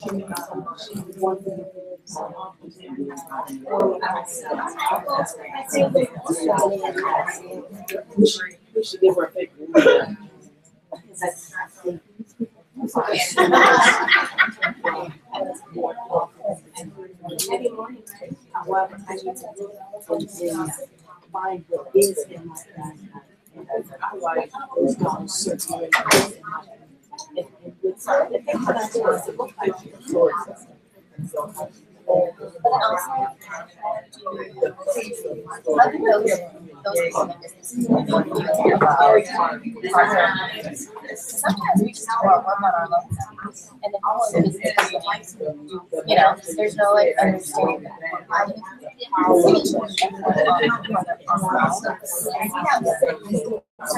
We should give her a big every morning, however, I need to find what is in my backpack. I like those dogs circulating and with some, it makes it look like you're but then also, I think those sometimes we just do our work on our own, and then all of it is because you know, there's no like understanding that. So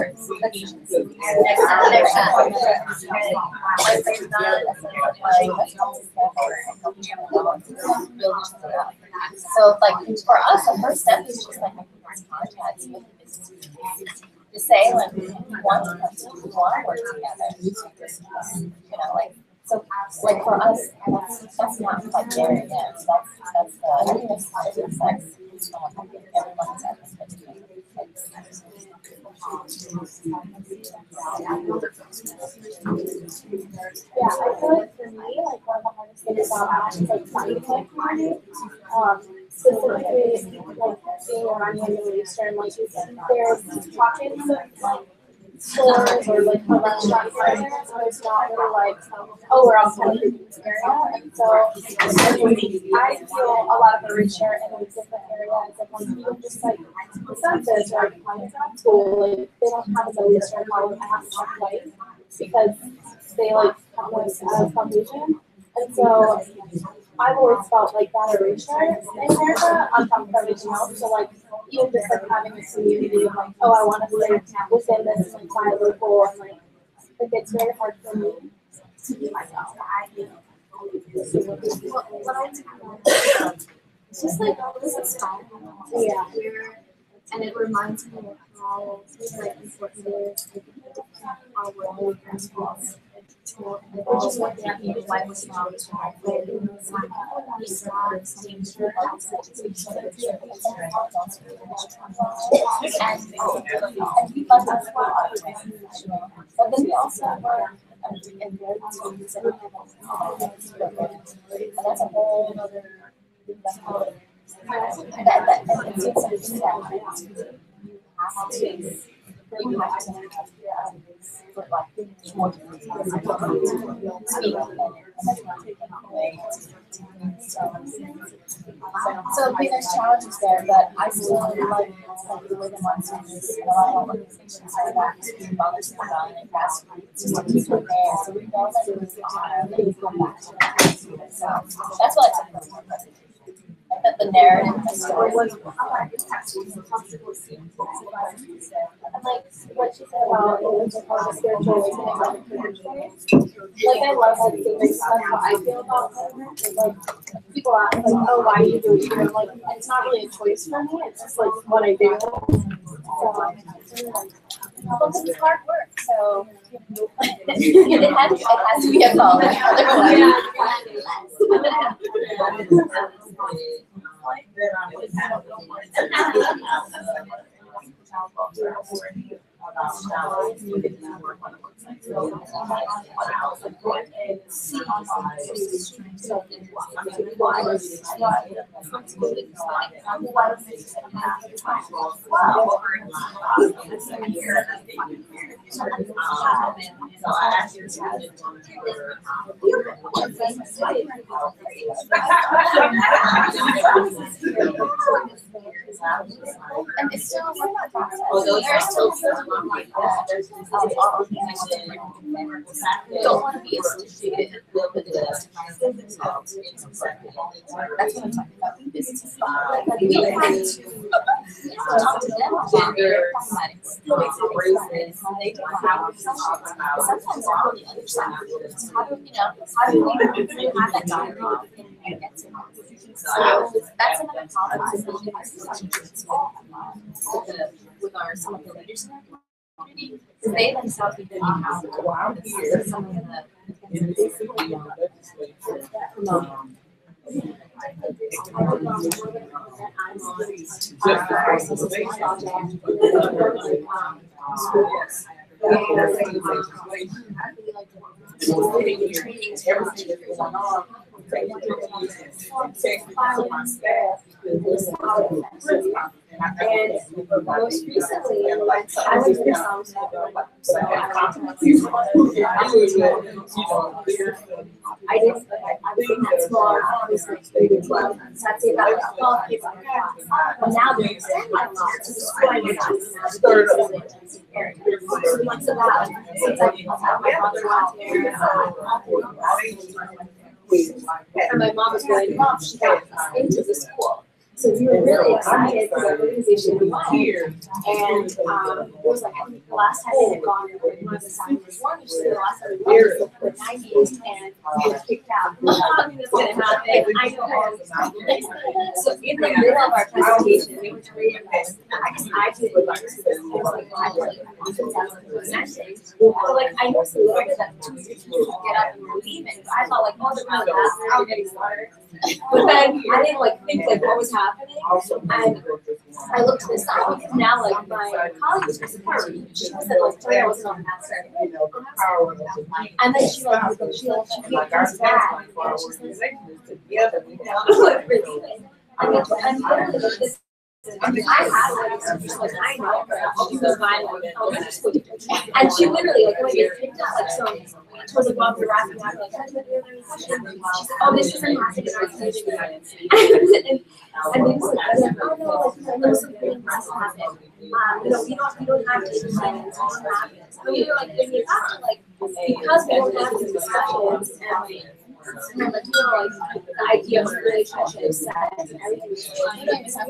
like for us, the first step is just like making contact with the business to say like we want to come together, we want to work together. You know, like so like for us, that's not quite there yet. That's I think that's part of the sex. Everyone's at this point. Yeah, I feel like for me, like one of the hardest things about that is like finding my community. Specifically, like being around the Middle Eastern, like there's pockets of like stores or like a restaurant partners where it's not really like, oh, we're all kind of in this area. And so I feel a lot of the richer in like different areas of like even just like the census or like clients at school, like they don't have a Middle Eastern college. I have to check white because they like count us as Caucasian. And so I've always felt like that erasure in America on top of everything else. So like even just like having a community of like, oh, I want to stay within this like my local and like it's very hard for me to be myself. It's just like this is style. Yeah. And it reminds me of how like important it is to our world as well. Which is what that means life was about to my and we love that as well. But then we also work in very teams and that's a whole other that seems something that you have to so there's challenges there, but I still like the way the monsters and a lot of organizations are that being bothersome about and grassroots just to keep it there. So we know that it was and we come back to that. So that's what I took from it. That the narrative, the story was And like what she said about the spiritual awakening, like I love that thing. Like that's how I feel about it. Like people ask like, oh, why do you do it? And like it's not really a choice for me. It's just like what I do. So well, it's hard work, so it has to be a goal. And it's still a work in process. There's still something like that. Don't want to be associated with the themselves. That's what I'm talking about. Business. We have to talk to them about their mathematics, races, how they do how sometimes they're on the other side. How do we have that dialogue and get to know? So that's another problem with our some of the leaders in our community. They themselves even have some of the And most recently, like, I went to the songs so I didn't, I was in that small office, like, 12, so I'd say about like 12 kids on the class. But now they're extending a lot to the school I went to. So once about, since I had my mother out there, and my mom was really involved, she got us into the school. So we were really excited for the organization we went. And it was like, I think the last time they had gone, one of the signs was one, which is the last time we went was the 90s, and we were kicked out. I thought this was going to happen. I know. So in the middle of our presentation, we were really impressed. I guess I did it like, I so like, I used to little bit that two teachers would get up and we're leaving. I thought like, oh, they're going to laugh, we're getting started. But then I didn't like think like what was happening. And I looked to the side because now like my colleague was supporting. She was like, Toya wasn't on that side. And then she came back and she says, I mean, and literally like this. I had one, like I know her, she's a violent, and she literally like when you picked up like so towards the bottom of the wrapping up like she said, oh, this isn't happening in our saving and they was like, oh no, like there's something has happened. You know, we don't have to explain it. And we were like, if you have to like because we don't have these discussions and like, you know, like the idea of relationships and everything. It's not,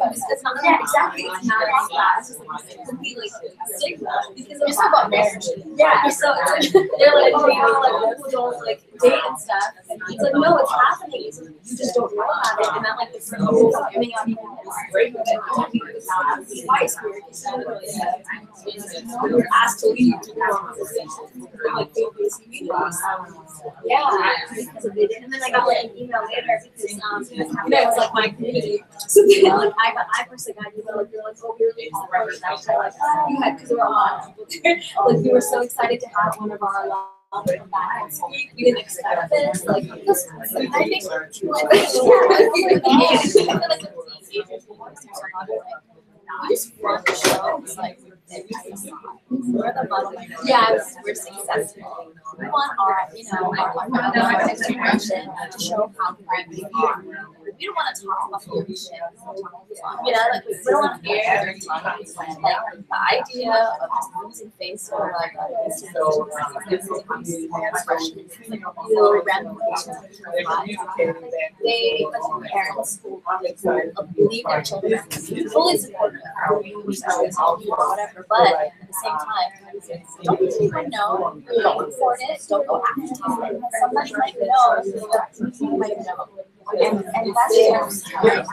yeah, exactly. It's not about that. It's just like it could be like stigma because it's not about marriage. Yeah. So it's like, they're like, oh, you know, like people don't like date and stuff. And it's like, no, it's happening. It's like, you just don't know about it. And then like the rules coming out even break with it. Twice we were asked to leave to have conversations. Like they yeah, because of it. And then I got like an email later because it was like my community. So then like I personally got an email like they're like, oh, we really apologize. And I was like, oh, yeah, because there were a lot of people there. Like we were so excited to have one of our come back and speak. We didn't expect this. Like this, I think we just run the show. It's like we're the model. Yeah, we're successful. We want our, you know, our next generation to show how great we are. We don't want to talk about leadership. You know, like we don't want to hear like the idea of just losing face or like this is the expression. It's like a real ramification of their lives. They, like parents who believe their children fully support them, whatever, but at the same time, don't really know, don't support it, don't go after it. Somebody might know, you might know. And that's just so yeah,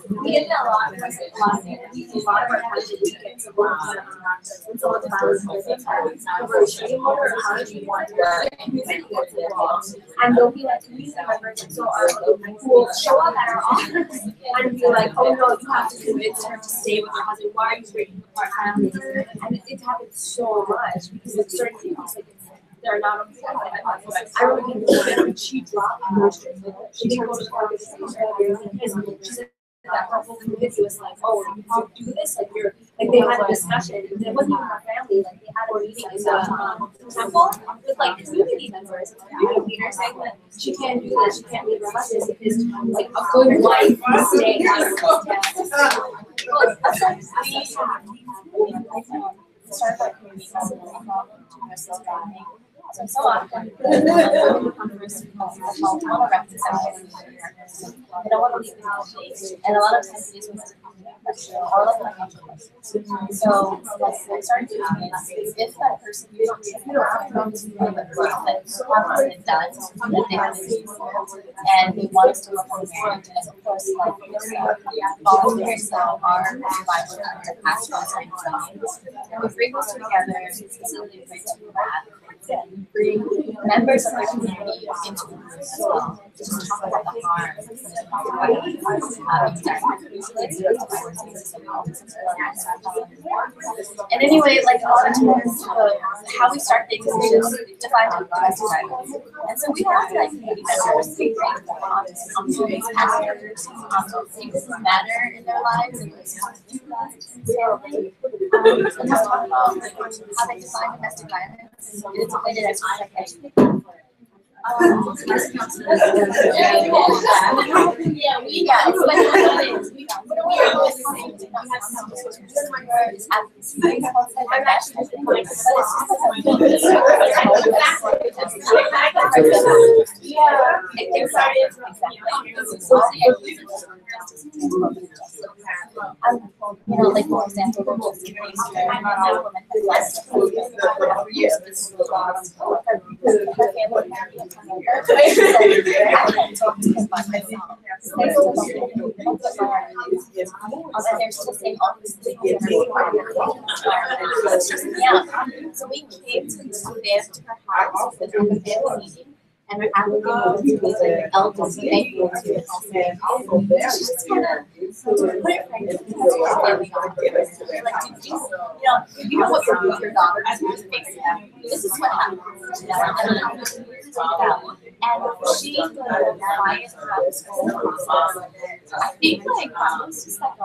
we get that a lot of interviews, a lot of our questions get to work when someone's about and they'll be like community members and so will show up at our office and be like, oh no, you have to convince her to stay with her husband. Why are you breaking apart families? And it happens so much because it's certain things like they're not okay. I remember when she dropped her, she didn't go to the because she said that her whole community was like, oh, you do this, like you're like they had a discussion. It wasn't even her family, like they had a meeting in the temple with like community members and community leaders saying that she can't do this, she can't leave her husband because like a good wife must stay out of this so often, I don't want to represent. I don't want to leave people. And a lot of times, pressure or like financial pressure. So what I started doing is if that person, if you don't know this people that haven't been done, that they have been and they want us to work on marriage, and of course, like volunteers that are providers in the past times, and we bring those together, facilitate that, and bring members of the community into the group as well. Just talk about the harm. And anyway, like a lot of times, how we start things is just define domestic violence. And so we have like community members, we bring pastors, things that matter in their lives, and just talk about like, how they define domestic violence. It's a way to educate. You know, like for example, we're just hearing for years this was her family. I can't talk to him by myself. And they're still saying all these things. Yeah. So we came to her house with her family meeting. And we're advocating for the elders to make it also. Just kind of put it right in you know what your daughter is facing. This is what happened. And she was quiet about this whole process. I think like it's just like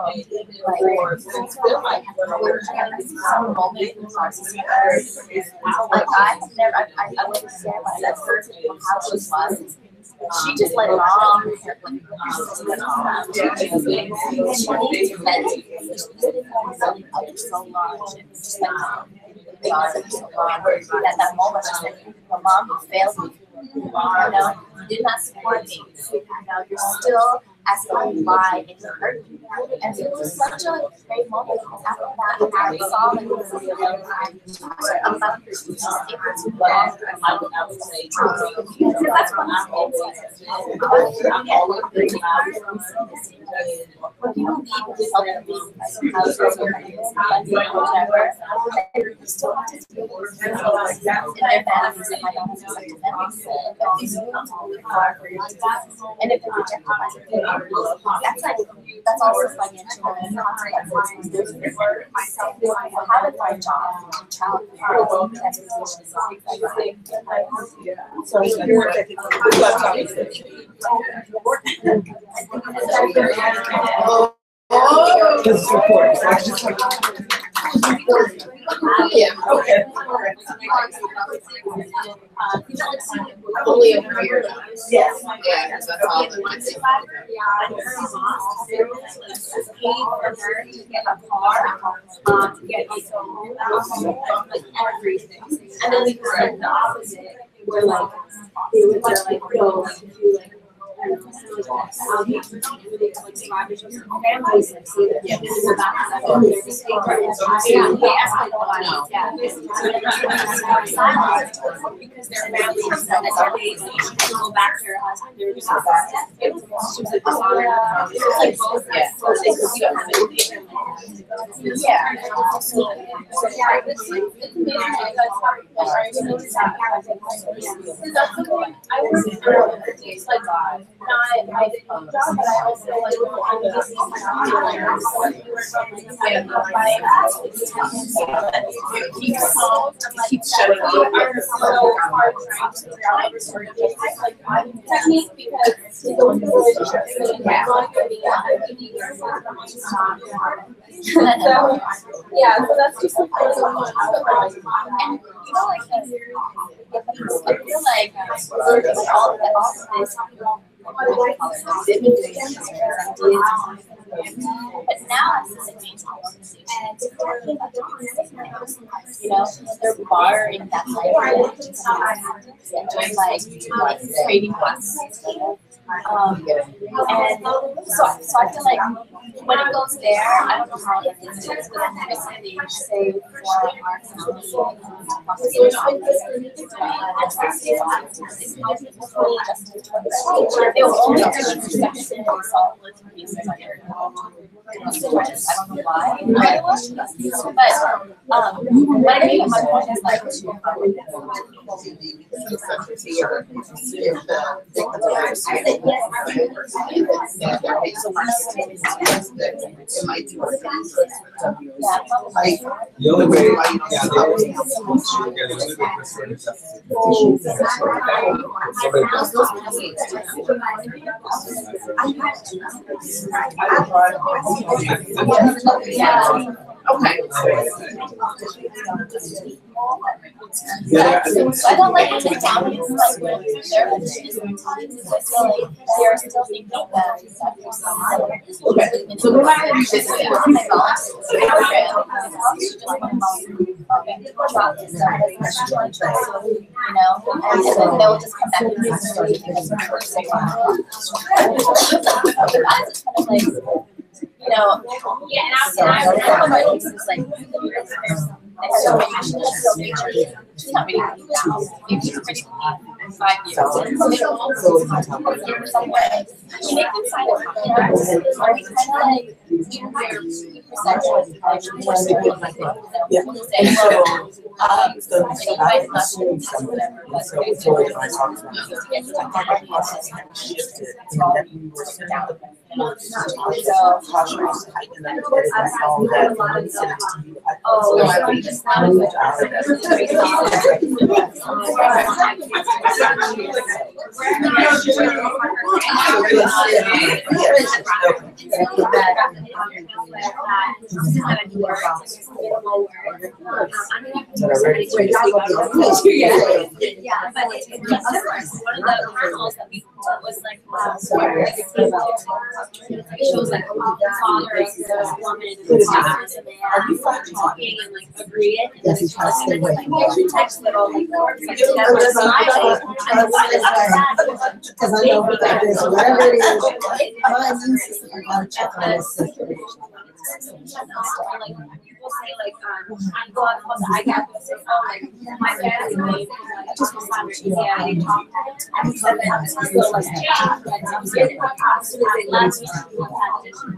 some moment in the process. Like I wouldn't say that person how she was. She just let it all and she so much and just like at that moment she's like, my mom failed me. You know, you did not support me. You know, you're still asking me why it hurt you. And it was such a great moment because after that, I saw that it was about I would say because that's what I'm always when you leave this other house or whatever, you still have to deal with in their families and my own and if they're rejected by the family, that's also financial and how to find jobs, child transportation, This is recording, so I just like yeah, okay. Only over here. Yes. Yeah, because that's all that my thing. Paid for her to get a car, to get everything. And then we said the opposite. We're like, they were like, no, like, do like, families and see that because their families that are lazy go back to her husband. They're just like both because you don't have anything. Yeah. It's amazing. That's the point. I was it's like not my job, but I also like keep showing up. Technique because so that's just and you know, like I feel like all this. They've been doing this but now I'm just organization. You know, they're borrowing that life and doing like trading classes. And so I feel like when it goes there, I don't know how it is, but then recently, say, for our community, it will only be perception and solve I don't know why. But what I mean, my point is like the only way, I don't like it down like when they're they're still thinking that so we're not going to be just you know, and then they'll just come back and do the story because the first thing it's kind of like, you know, yeah, and it's like it's so passionate, so nature. She's not ready to do now. If she's ready to leave in 5 years, you make them sign a contract, or we kind of like do their percentage, like more serious, like say, well, you might not do whatever, but so it was like the father of the woman and the sisters and they are talking and like agreeing and then it's like she texted all like because I know what that is, whatever it is, my immune system is going to check on this situation. Like people say like I go out and I got this like my family I just was not yeah I didn't talk and so like last week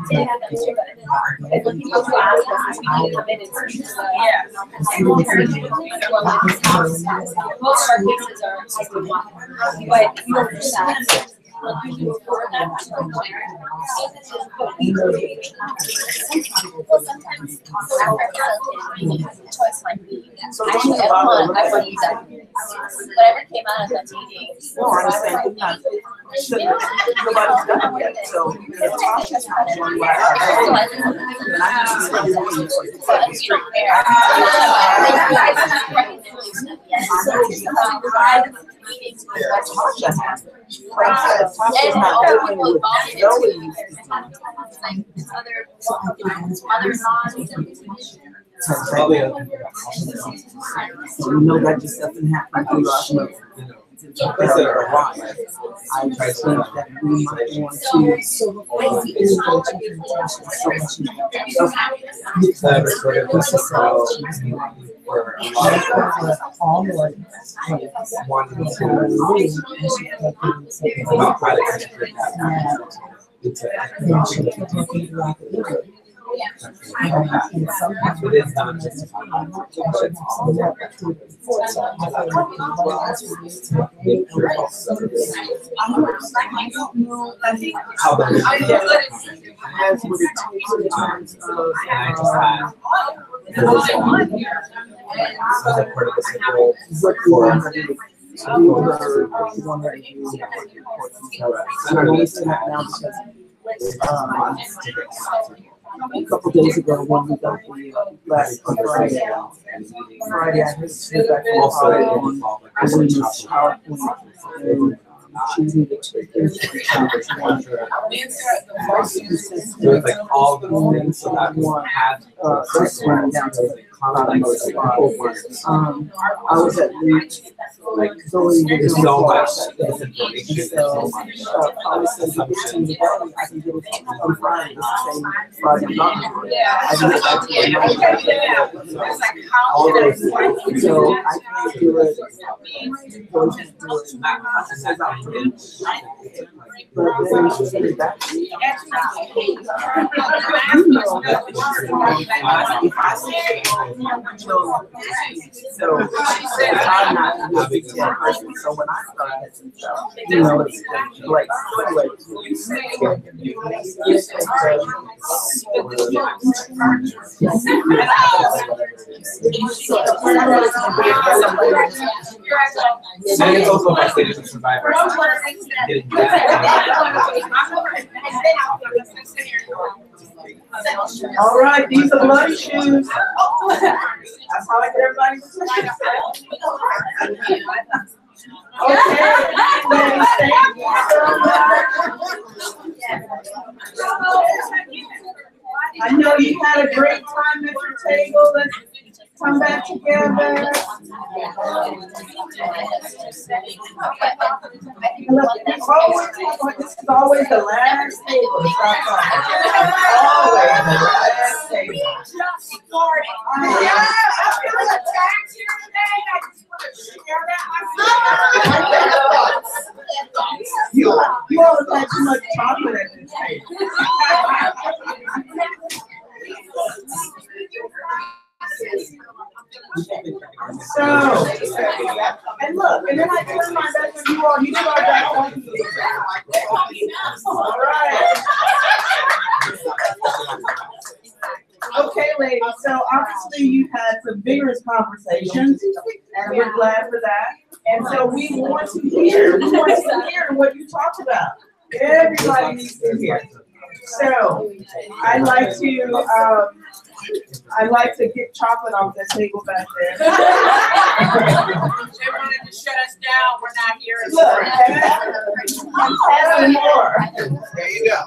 did have that too but when people ask us we come in and most of our cases are type 1 but you don't understand well, sometimes choice like me. Actually, I want to use that. Whatever came out of that meeting. Nobody's done it yet, so it's we know that just doesn't happen through osmosis. I try to think that we might want a couple days ago when we got the last Friday, I heard feedback from PowerPoint and choosing the two things. Like all the things that one had first one down to I was at Reach like going to There's the so much so misinformation, there's so much probably said the 15 today, I can get it on Friday, it's the same Friday, not Friday. I can get back to it. All those things. So I can't do it. Those do it. But then she's gonna be back. If I say, so she said I'm not a big person, so when I started, it's like, so anyway, And it's also my status of survivor. all right, these are bloody shoes. That's how I get everybody to say. Okay, ladies, thank you so much. I know you had a great time at your table. Let's come back together. Look, this is always the last table to stop on. Always the last table. You all have had too much chocolate at this table. So, and look, and then I turn my back on you all. You start back on me. All right. Okay, ladies. So obviously you've had some vigorous conversations, and we're glad for that. And so we want to hear. We want to hear what you talked about. Everybody needs to hear. So I'd like to get chocolate off that table back there. They wanted to shut us down. We're not here. Look, I'm having more. There you go.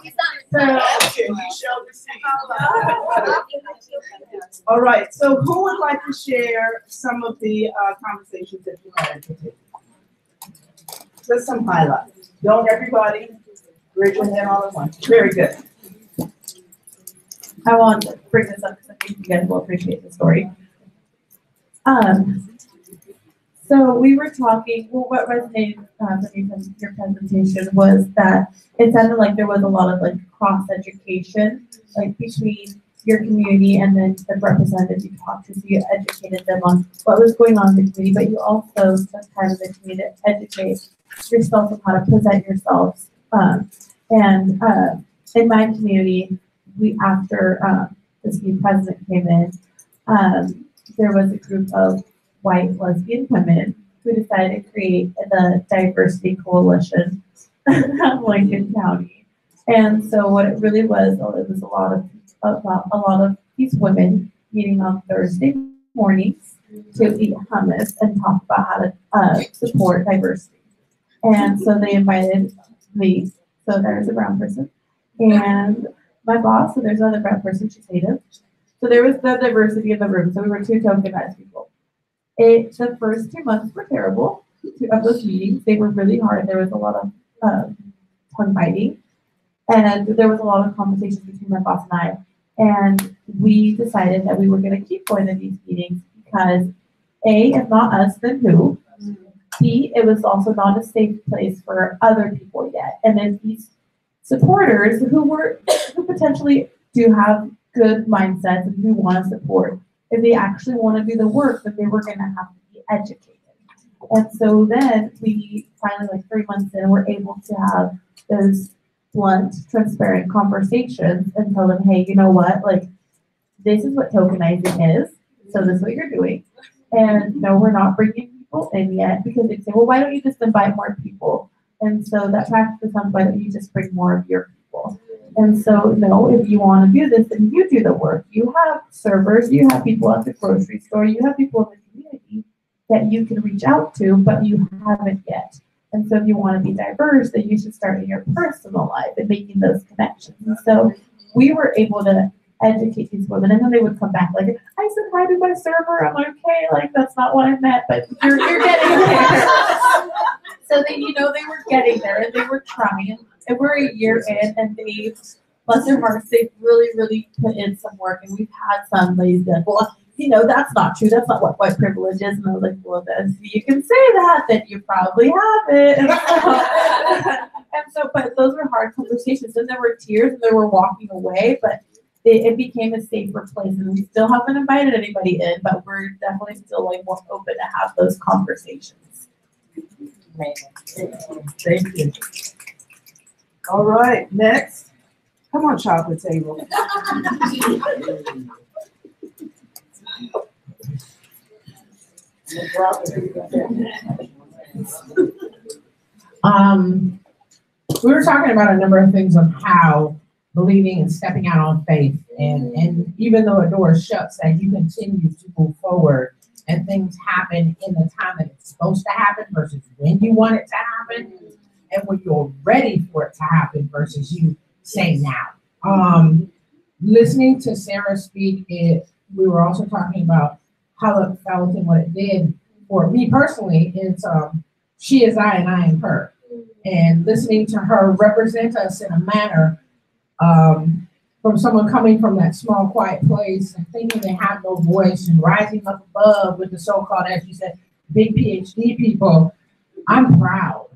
All right, so who would like to share some of the conversations that you had at the table? Just some highlights. Don't everybody raise your hand all at once. Very good. I want to bring this up because I think you guys will appreciate the story. So we were talking, well, what resonated from your presentation was that it sounded like there was a lot of like cross-education, like between your community and then the representatives you talked to, so you educated them on what was going on in the community, but you also took time in the community to educate yourself on how to present yourselves. In my community, after this new president came in, there was a group of white lesbian women who decided to create the Diversity Coalition of Lincoln County. And so what it really was, it was a lot of these women meeting on Thursday mornings to eat hummus and talk about how to support diversity. And so they invited me, so there's a brown person, and my boss, so there's another brown person, she's Native. So there was the diversity in the room, so we were two tokenized people. The first 2 months were terrible of those meetings. They were really hard. There was a lot of tongue biting, and there was a lot of conversations between my boss and I. And we decided that we were going to keep going to these meetings because A, if not us, then who? B, it was also not a safe place for other people yet. And then these supporters who potentially do have good mindsets and who want to support, if they actually want to do the work, then they were going to have to be educated. And so then we finally, like 3 months in, were able to have those blunt, transparent conversations and tell them, hey, you know what, like, this is what tokenizing is, so this is what you're doing. And no, we're not bringing people in yet, because they say, well, why don't you just invite more people? And so that practice becomes, why don't you just bring more of your people? And so, no, if you want to do this, then you do the work. You have servers, you have people at the grocery store, you have people in the community that you can reach out to, but you haven't yet. And so if you want to be diverse, then you should start in your personal life and making those connections. And so we were able to educate these women. And then they would come back like, I said hi to my server. I'm like, okay, like that's not what I meant, but you're getting there. So they, you know, they were getting there and they were trying. And we're a year in, and they, bless their hearts, they've really, really put in some work. And we've had some ladies that, well, you know, that's not true. That's not what white privilege is. And I was like, well, then you can say that, then you probably have it. And so, but those were hard conversations. And there were tears and there were walking away, but it became a safer place. And we still haven't invited anybody in, but we're definitely still like more open to have those conversations. Thank you. All right, next. Come on, chocolate table. We were talking about a number of things on how believing and stepping out on faith, and even though a door shuts, that you continue to move forward and things happen in the time that it's supposed to happen versus when you want it to happen and when you're ready for it to happen versus you saying now. Listening to Sarah speak, we were also talking about how it felt and what it did for me personally. It's she is I and I am her. And listening to her represent us in a manner from someone coming from that small, quiet place and thinking they have no voice and rising up above with the so-called, as you said, big PhD people. I'm proud.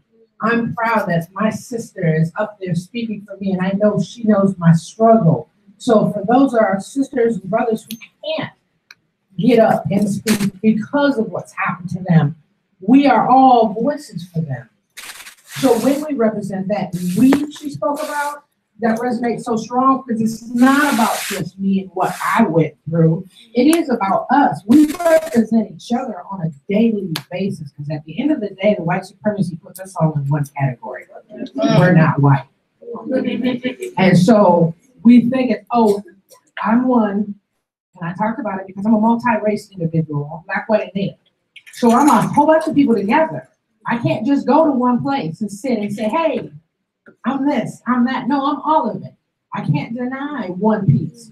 I'm proud that my sister is up there speaking for me, and I know she knows my struggle. So for those of our sisters and brothers who can't get up and speak because of what's happened to them, we are all voices for them. So when we represent that she spoke about, that resonates so strong because it's not about just me and what I went through. It is about us. We represent each other on a daily basis because at the end of the day, the white supremacy puts us all in one category. We're not white. And so we think, oh, I'm one, and I talked about it because I'm a multi-race individual, black, white, and native. So I'm a whole bunch of people together. I can't just go to one place and sit and say, hey, I'm this, I'm that. No, I'm all of it. I can't deny one piece.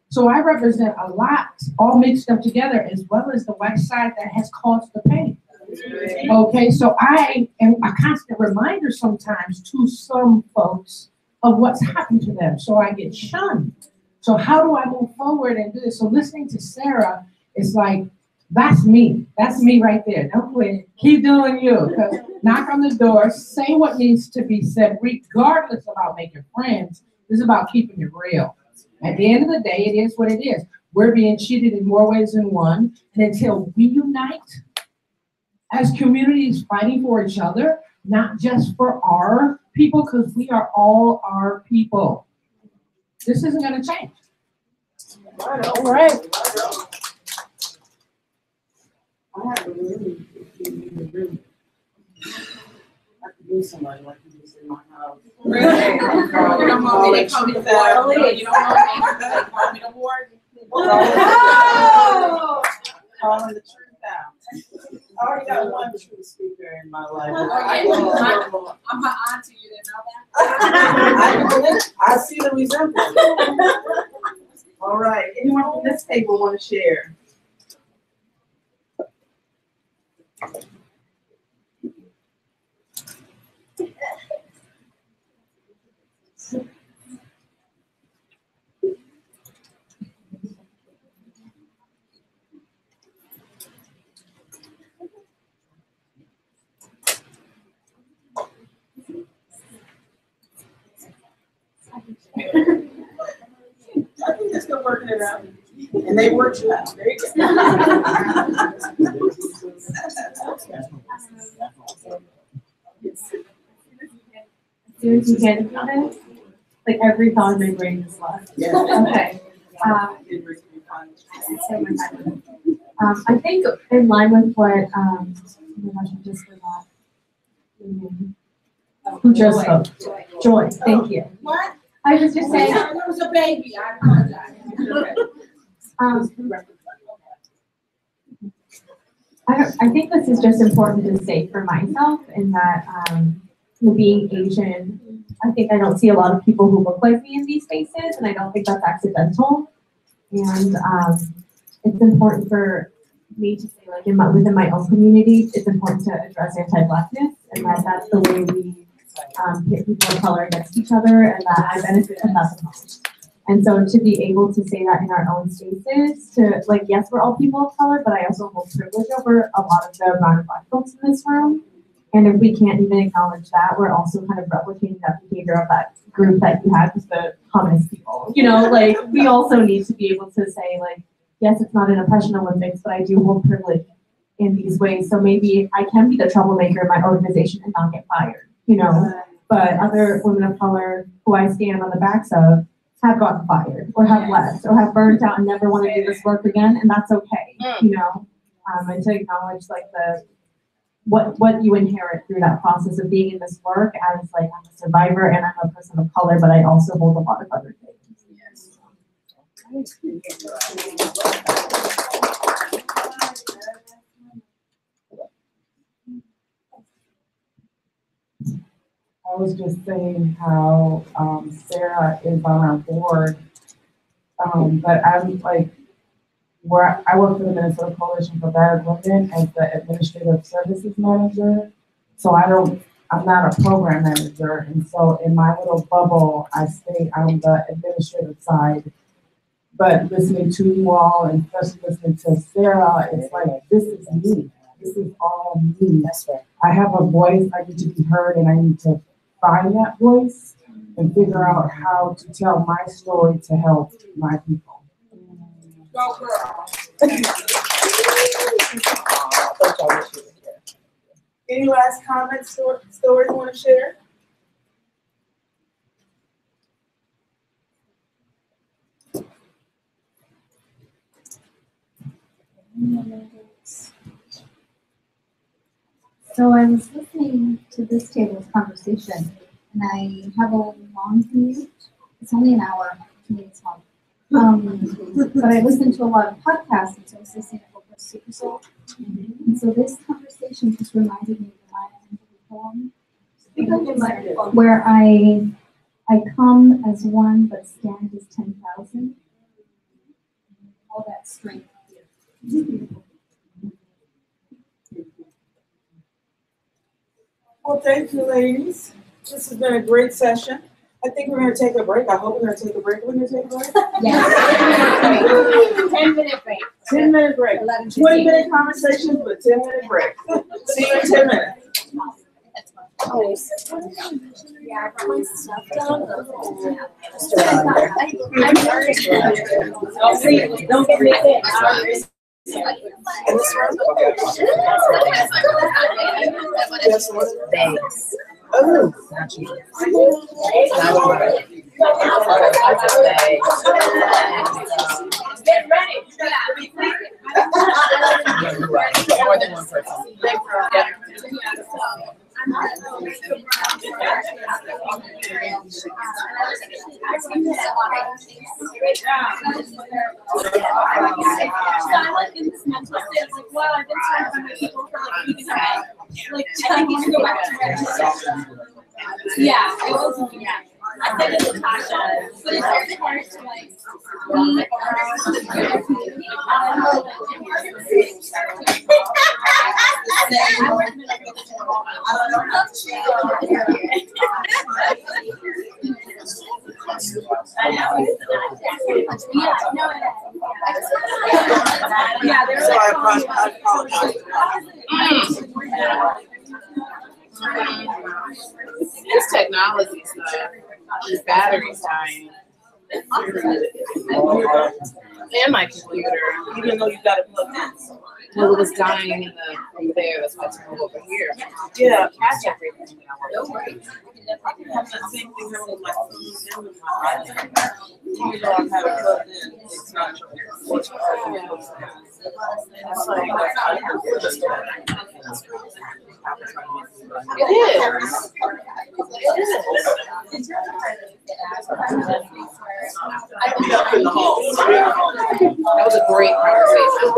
So I represent a lot, all mixed up together, as well as the white side that has caused the pain. Okay, so I am a constant reminder sometimes to some folks of what's happened to them. So I get shunned. So how do I move forward and do this? So listening to Sarah is like, that's me. That's me right there. Don't quit. Keep doing you. Because knock on the door, say what needs to be said, regardless of how making friends. This is about keeping it real. At the end of the day, it is what it is. We're being cheated in more ways than one. And until we unite as communities fighting for each other, not just for our people, because we are all our people, this isn't going to change. All right. I have a really, I could use somebody like this in my house. Really? You don't want me to call me the board? You don't want me to ward? Oh! Calling the truth out. I already got one true speaker in my life. I'm her auntie, you didn't know that? I see the resemblance. All right, anyone from this table want to share? I think they're still working it out. And they worked it out. There you go. As soon as you handed me this, like every thought in my brain is left. Yeah. Okay. I think in line with what, oh my gosh, I just forgot. Who just spoke? Joy, thank you. What? I was just saying. There was a baby, I apologize. I think this is just important to say for myself in that being Asian, I think I don't see a lot of people who look like me in these spaces, and I don't think that's accidental. And it's important for me to say, like within my own community, it's important to address anti-Blackness, and that's the way we pit people of color against each other, and that I benefit from that the most. And so to be able to say that in our own spaces, to like, yes, we're all people of color, but I also hold privilege over a lot of the brown and Black folks in this room. And if we can't even acknowledge that, we're also kind of replicating that behavior of that group that you had with the communist people. You know, like we also need to be able to say, like, yes, it's not an oppression Olympics, but I do hold privilege in these ways. So maybe I can be the troublemaker in my organization and not get fired, you know. But other women of color who I stand on the backs of have gotten fired or have left or have burnt out and never want to do this work again, and that's okay, you know. And to acknowledge like what you inherit through that process of being in this work as like I'm a survivor and I'm a person of color, but I also hold a lot of other things. Yes. I was just saying how Sarah is on our board, but I'm like, where I work for the Minnesota Coalition for Battered Women as the Administrative Services Manager. So I'm not a program manager. And so in my little bubble, I stay on the administrative side. But listening to you all and especially listening to Sarah, it's like, this is me. This is all me. That's right. I have a voice, I need to be heard, and I need to find that voice and figure out how to tell my story to help my people. Go girl. Any last comments, stories you want to share? So I was listening to this table's conversation, and I have a long commute. It's only an hour. Commute's long. But I listen to a lot of podcasts, and so I was listening to Oprah's Super Soul. And so this conversation just reminded me of my poem, where I come as one, but stand as 10,000. All that strength. Well, thank you, ladies. This has been a great session. I think we're going to take a break. I hope we're going to take a break. We're going to take a break? Yes. 10-minute break. 10-minute break. 20-minute conversations with 10-minute break. See you in 10 minutes. Yeah, I put my stuff down. Don't get me sick. In this room? Yes, Thanks. Oh, not you. Get ready. You're right. More than one person. In this mental state, like, wow, I've been surrounded by people for like weeks ahead. Like, I think you should go back to register. Yeah, it was, yeah. I said it to Tasha, but it's very hard to like, we are the greater community. Yeah, there's It's technology stuff. These batteries dying. And my computer, even though you got it plugged in. Well, it was dying in over there. That's why it's moved over here. Yeah, catch everything. I can have that same thing happen with my phone and with my iPad. Even though I have it plugged in, it's not it's like, it is. That was a great conversation.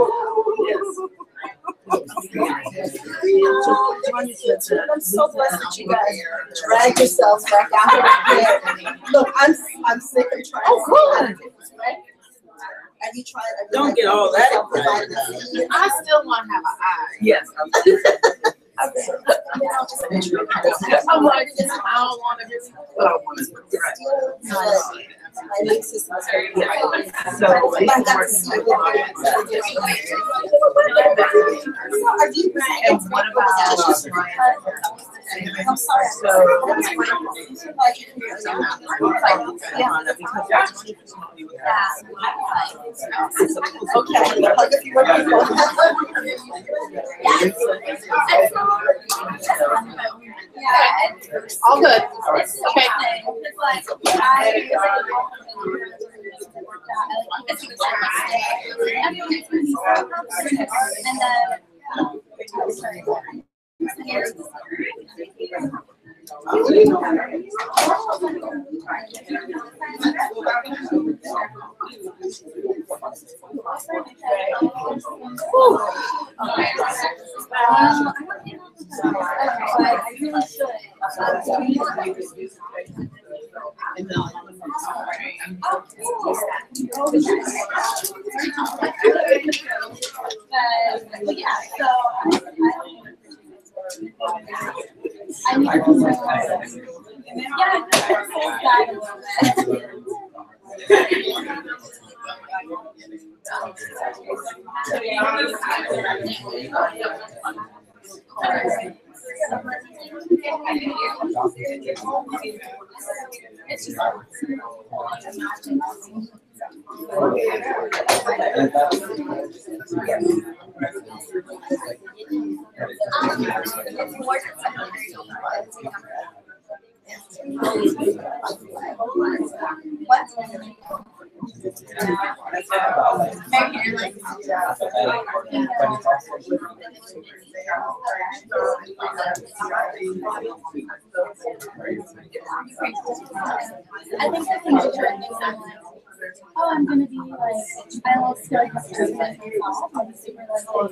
I'm so blessed that you guys drag yourselves back out of here. Look, I'm sick of trying. Oh, good. you tried? Don't get all that. I still want to have an eye. Yes. I'm like, I don't want to do it, but I want to. My big sister's very good. So, like, I got to see it. and what about, I'm sorry. so, Okay. All good. Okay. I really should. But yeah, so I need to know. Yeah, I a little bit. I think the thing is oh, I'm gonna be like, I like feel like a person myself. I'm super like, you know, I'm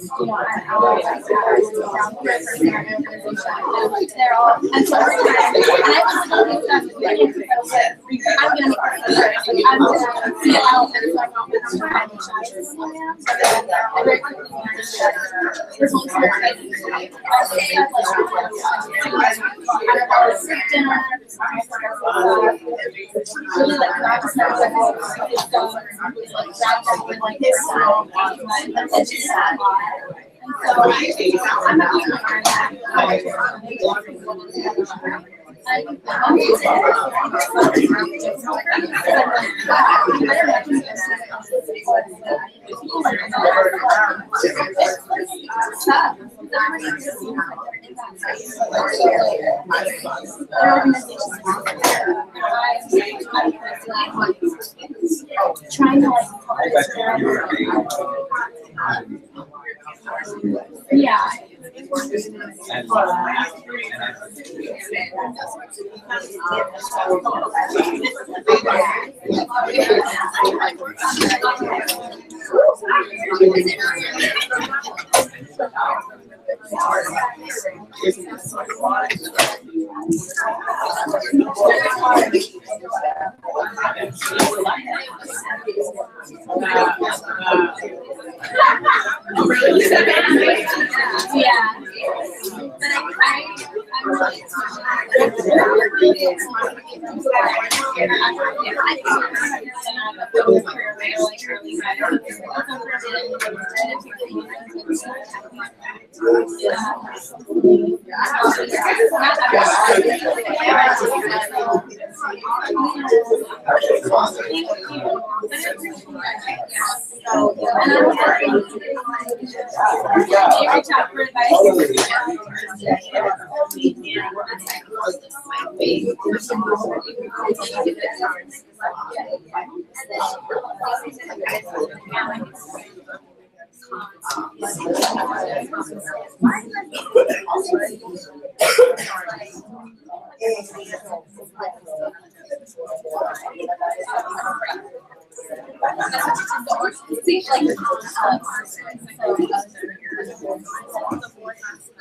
out like down here for my organization. They're all, and so every time, and I was looking at them, I'm gonna make first. Like, I'm gonna see out there, so I don't have to try to shy. I very quickly learned that there's only so much I can do. I say that like, I don't know, it's dinner, it's my really like, I just know that like this sound, it's just sad. And so I'm not even trying to like yeah.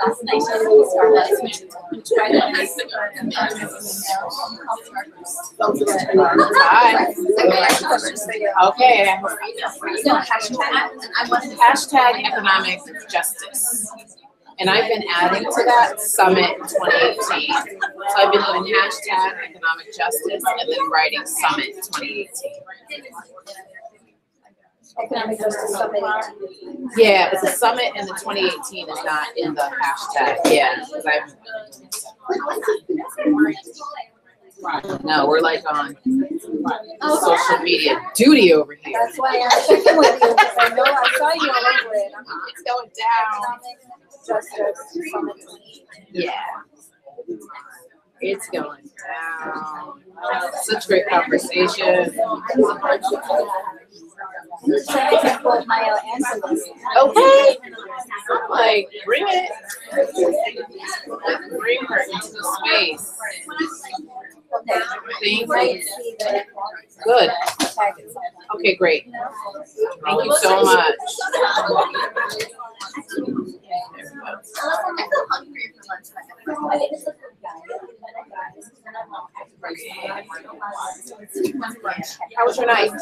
Last night, I really started last night. Try to Hi. Okay. So hashtag, I wanted Hashtag economic justice. And I've been adding to that Summit 2018. So I've been doing hashtag economic justice and then writing Summit 2018. Economic Justice Summit. Yeah, but the summit and the 2018 is not in the hashtag. Yeah, because no, we're like on social media duty over here. That's why I'm checking with you, because I know I saw you all over it. It's going down. Economic Justice Summit. Yeah. It's going down. Such great conversation. Okay. Like, bring it. Bring her into the space. Thank you. Good. Okay, great. Thank you so much. I feel hungry for lunch. How was your night?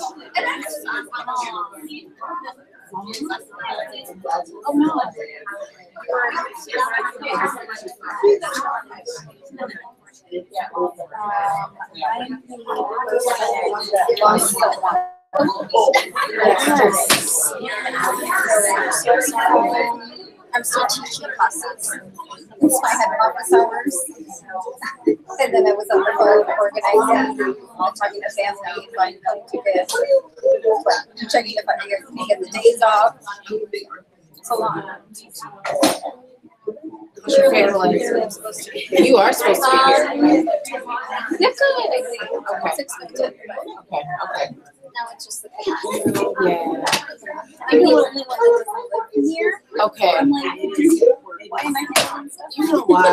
Oh no. I'm still teaching classes. So I had office hours. And then I was on the phone organizing, talking to family, buying plane tickets, checking if I can get the days off. It's a lot. What's your favorite life? You are supposed to be here. That's good, I think. It's expected. Okay. Now it's just the thing. Yeah. I'm the only one that doesn't live in here. Okay. I'm like, why am I handling stuff? You know why?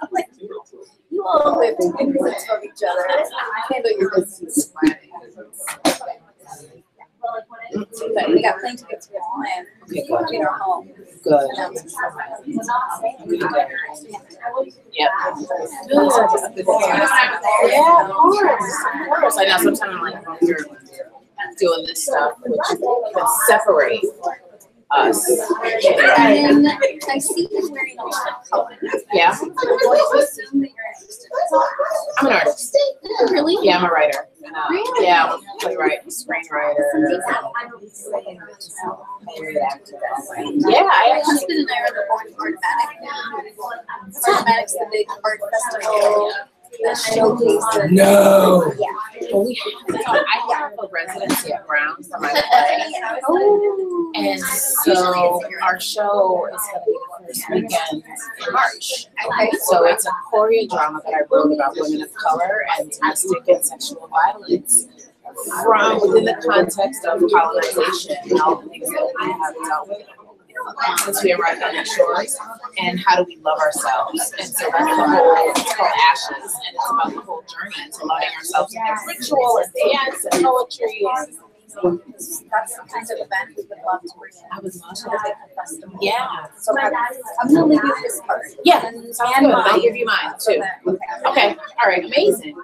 I'm like, you all live in minutes from each other. Handle your business. But we got plane tickets for Hawaiian. Okay, good. In our home. Good. Yep. Yeah, of course. I know sometimes I'm like, well, you're doing this stuff, which can separate us. And I see you wearing a lot of color. Yeah. I'm going to assume that you're interested. I'm an artist. Really? Yeah, I'm a writer. Yeah, I'm a playwright, screenwriter. Yeah, My I actually. husband and I are the board for Artmatic. Artmatic's the big art festival. The showcase. No. Yeah. Well, we have, I have a residency at Brown for my play. Oh. And so our show is going to be the first weekend in March. Okay. So it's a choreo drama that I wrote about women of color and domestic and sexual violence from within the context of colonization and all the things that we have dealt with since we arrived on the shores, and how do we love ourselves. And so that's the whole, it's called Ashes, and it's about the whole journey to loving ourselves in ritual and dance and poetry. And That's the kind of event we would love to bring in. I would love To the big festival. Yeah. So I'm gonna leave you this part. Yeah, sounds good. I'll give you mine too. Okay, all right, amazing.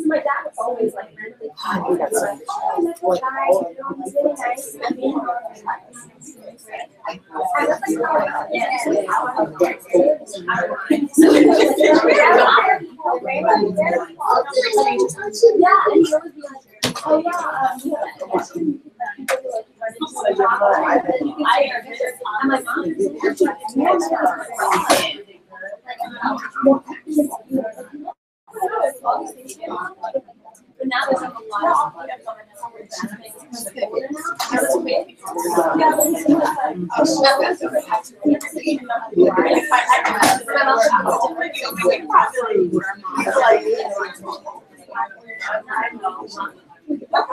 My dad was always like really kind. That's like, oh, that's a guy, you know, he's really nice. I mean, yeah, and he always be like, oh yeah, I'm like, but now there's like a lot of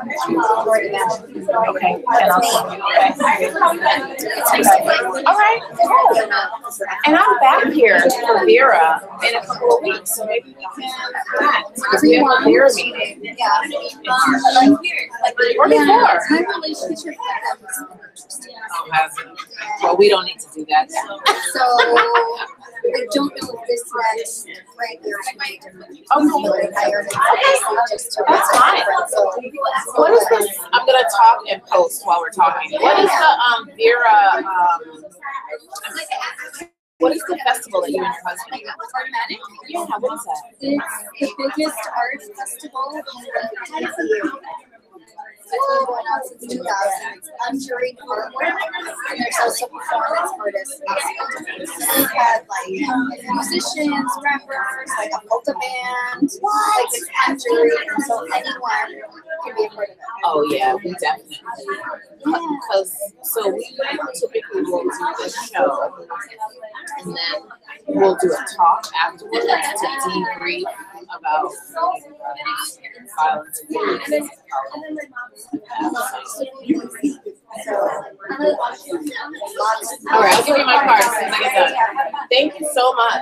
Okay, and I'll send you, okay? All right, cool. And I'm back here for Vera in a couple of weeks, so maybe we can connect, because we have a Vera meeting. Or before. My relationship Well, we don't need to do that. so I don't know if this next right here is going to be different. Okay. Just to That's fine. So, What is this? I'm gonna talk and post while we're talking. What is the Vera what is the festival that you and your husband? Yeah, what is that? it's the biggest art festival in It's been going on since 2000. It's unjuried artwork, and there's also performance artists. We've had like musicians, rappers, like a polka band. Like it's unjuried, and so anyone can be a part of it. Oh yeah, we definitely. Because so we typically will do the show, and then we'll do a talk afterwards to debrief about violence. All right, I'll give you my card as soon as I get done. Thank you so much.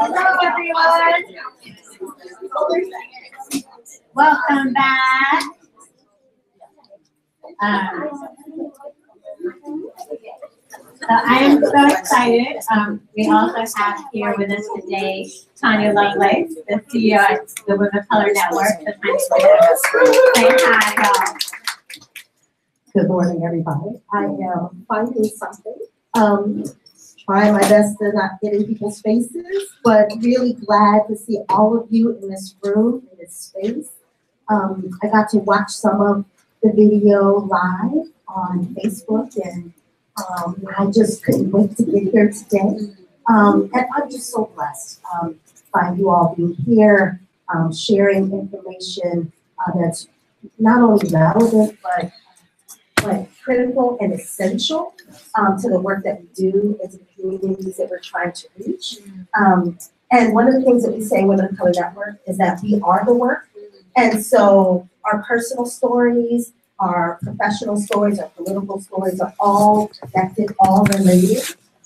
Hello, everyone. Welcome back. So I am so excited. We also have here with us today Tanya Lovelace, the CEO at the Women of Color Network. Say hi, y'all. Good morning, everybody. I am finding something. Trying my best to not get in people's faces, but really glad to see all of you in this room, in this space. I got to watch some of the video live on Facebook, and I just couldn't wait to get here today. And I'm just so blessed by you all being here, sharing information that's not only relevant, but critical and essential to the work that we do as the communities that we're trying to reach. And one of the things that we say in Women of Color Network is that we are the work. And so our personal stories, our professional stories, our political stories are all connected, all related.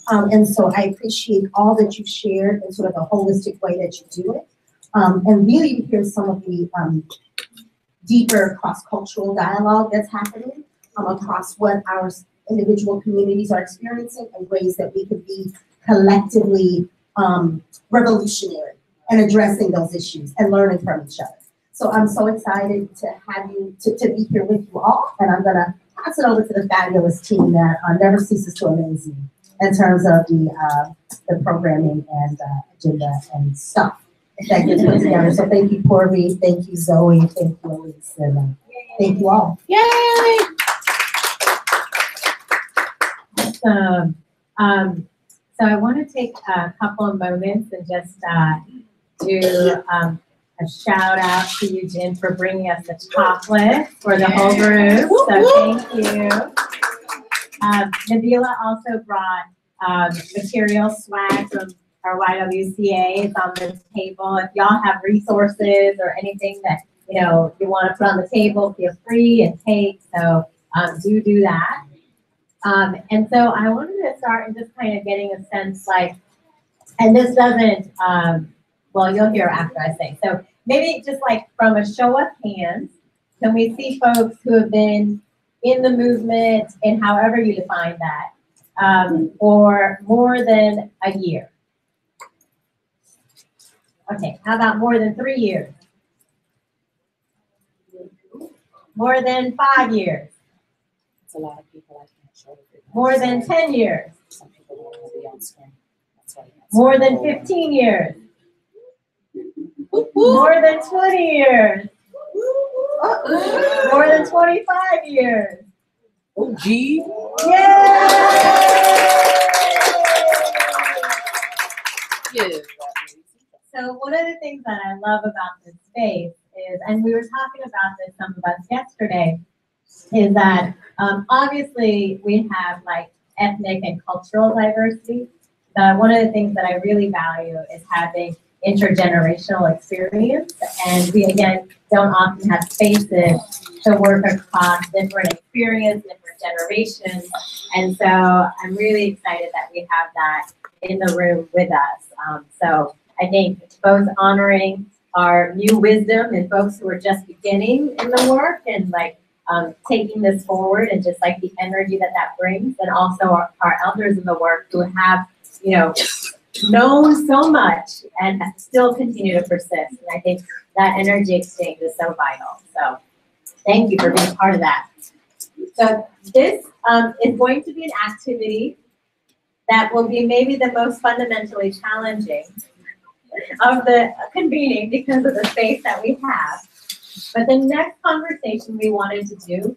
And so I appreciate all that you've shared in sort of the holistic way that you do it. And really to hear some of the deeper cross-cultural dialogue that's happening across what our individual communities are experiencing and ways that we could be collectively revolutionary and addressing those issues and learning from each other. So I'm so excited to have you, to be here with you all, and I'm gonna pass it over to the fabulous team that never ceases to amaze me in terms of the programming and agenda and stuff that gets put together. So thank you, Corby, thank you, Zoe, thank you, Elise, and thank you all. Yay! Awesome. So I want to take a couple of moments and just do a shout out to you, Jen, for bringing us the chocolate for the whole group. So thank you. Nabila also brought material swag from our YWCA. It's on this table. If y'all have resources or anything that you want to put on the table, feel free and take. So do that. And so I wanted to start in just kind of getting a sense and this doesn't, well, you'll hear after I say. So maybe just from a show of hands, can we see folks who have been in the movement, and however you define that, for more than a year? Okay, how about more than 3 years? More than 5 years? It's a lot of people I can't show it. More than 10 years? Some people don't want to be on screen. That's why. More than 15 years? More than 20 years? More than 25 years? Oh, gee. Yay! So one of the things that I love about this space is, and we were talking about this, some of us yesterday, is that obviously we have like ethnic and cultural diversity. One of the things that I really value is having intergenerational experience, and we again don't often have spaces to work across different experience, different generations, and so I'm really excited that we have that in the room with us. So I think both honoring our new wisdom and folks who are just beginning in the work and like taking this forward and just like the energy that that brings, and also our elders in the work who have, you know, known so much and still continue to persist. And I think that energy exchange is so vital. So thank you for being part of that. So this is going to be an activity that will be maybe the most fundamentally challenging of the convening because of the space that we have. But the next conversation we wanted to do